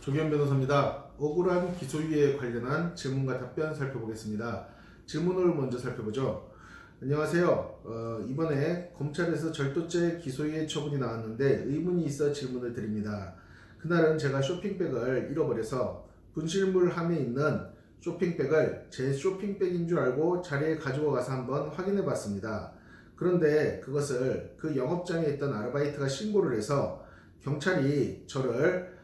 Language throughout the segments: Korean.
조기현 변호사입니다. 억울한 기소유예에 관련한 질문과 답변 살펴보겠습니다. 질문을 먼저 살펴보죠. 안녕하세요. 이번에 검찰에서 절도죄 기소유예 처분이 나왔는데 의문이 있어 질문을 드립니다. 그날은 제가 쇼핑백을 잃어버려서 분실물함에 있는 쇼핑백을 제 쇼핑백인 줄 알고 자리에 가지고 가서 한번 확인해 봤습니다. 그런데 그것을 그 영업장에 있던 아르바이트가 신고를 해서 경찰이 저를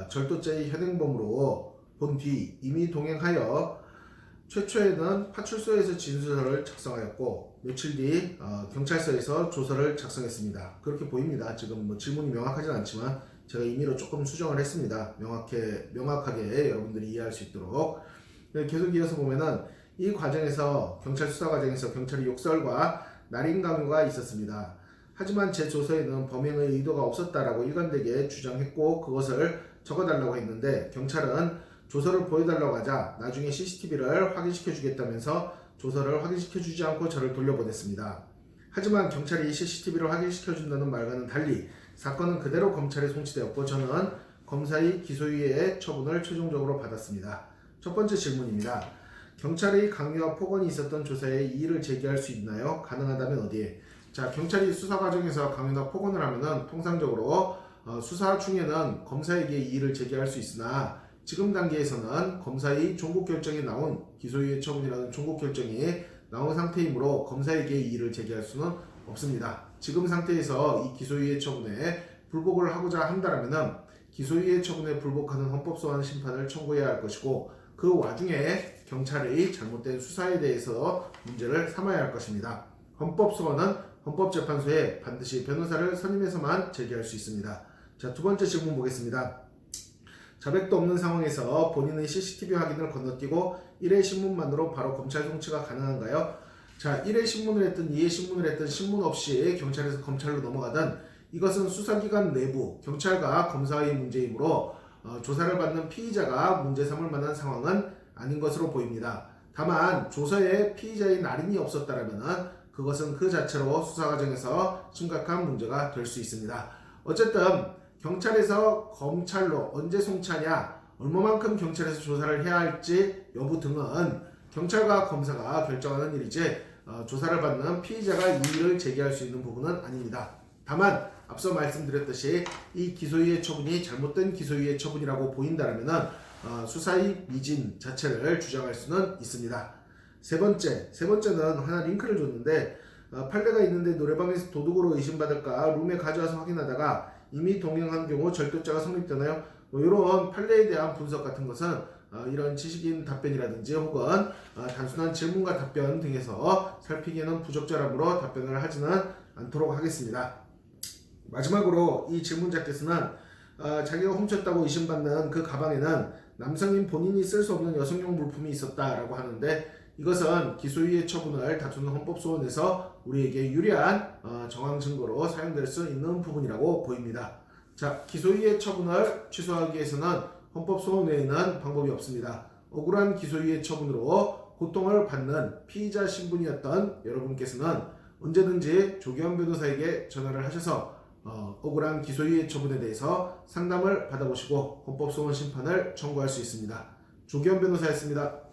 절도죄의 현행범으로 본 뒤 이미 동행하여 최초에는 파출소에서 진술서를 작성하였고 며칠 뒤 경찰서에서 조서를 작성했습니다. 그렇게 보입니다. 지금 질문이 명확하진 않지만 제가 임의로 조금 수정을 했습니다. 명확하게 여러분들이 이해할 수 있도록. 계속 이어서 보면은 이 과정에서 경찰 수사 과정에서 경찰이 욕설과 날인 강요가 있었습니다. 하지만 제 조서에는 범행의 의도가 없었다라고 일관되게 주장했고 그것을 적어달라고 했는데 경찰은 조서를 보여달라고 하자 나중에 CCTV를 확인시켜 주겠다면서 조서를 확인시켜 주지 않고 저를 돌려보냈습니다. 하지만 경찰이 CCTV를 확인시켜 준다는 말과는 달리 사건은 그대로 검찰에 송치되었고 저는 검사의 기소유예 처분을 최종적으로 받았습니다. 첫 번째 질문입니다. 경찰의 강요와 폭언이 있었던 조사에 이의를 제기할 수 있나요? 가능하다면 어디에? 자, 경찰이 수사 과정에서 강요나 폭언을 하면은 통상적으로 수사 중에는 검사에게 이의를 제기할 수 있으나 지금 단계에서는 검사의 종국 결정이 나온 기소유예 처분이라는 종국 결정이 나온 상태이므로 검사에게 이의를 제기할 수는 없습니다. 지금 상태에서 이 기소유예 처분에 불복을 하고자 한다면은 기소유예 처분에 불복하는 헌법소원 심판을 청구해야 할 것이고 그 와중에 경찰의 잘못된 수사에 대해서 문제를 삼아야 할 것입니다. 헌법소원은 헌법재판소에 반드시 변호사를 선임해서만 제기할 수 있습니다. 자, 두 번째 질문 보겠습니다. 자백도 없는 상황에서 본인의 CCTV 확인을 건너뛰고 1회 신문만으로 바로 검찰 송치가 가능한가요? 자, 1회 신문을 했든 2회 신문을 했든 신문 없이 경찰에서 검찰로 넘어가든 이것은 수사기관 내부 경찰과 검사의 문제이므로 조사를 받는 피의자가 문제 삼을 만한 상황은 아닌 것으로 보입니다. 다만 조서에 피의자의 날인이 없었다면 그것은 그 자체로 수사 과정에서 심각한 문제가 될 수 있습니다. 어쨌든 경찰에서 검찰로 언제 송치하냐, 얼마만큼 경찰에서 조사를 해야 할지 여부 등은 경찰과 검사가 결정하는 일이지 조사를 받는 피의자가 이의를 제기할 수 있는 부분은 아닙니다. 다만 앞서 말씀드렸듯이 이 기소유예 처분이 잘못된 기소유예 처분이라고 보인다면 수사의 미진 자체를 주장할 수는 있습니다. 세 번째는 하나 링크를 줬는데 판례가 있는데 노래방에서 도둑으로 의심받을까 룸에 가져와서 확인하다가 이미 동행한 경우 절도죄가 성립되나요? 이런 판례에 대한 분석 같은 것은 이런 지식인 답변이라든지 혹은 단순한 질문과 답변 등에서 살피기에는 부적절하므로 답변을 하지는 않도록 하겠습니다. 마지막으로 이 질문자께서는 자기가 훔쳤다고 의심받는 그 가방에는 남성인 본인이 쓸 수 없는 여성용 물품이 있었다라고 하는데 이것은 기소유예 처분을 다투는 헌법소원에서 우리에게 유리한 정황 증거로 사용될 수 있는 부분이라고 보입니다. 자, 기소유예 처분을 취소하기 위해서는 헌법소원 외에는 방법이 없습니다. 억울한 기소유예 처분으로 고통을 받는 피의자 신분이었던 여러분께서는 언제든지 조기현 변호사에게 전화를 하셔서 억울한 기소유예 처분에 대해서 상담을 받아보시고 헌법소원 심판을 청구할 수 있습니다. 조기현 변호사였습니다.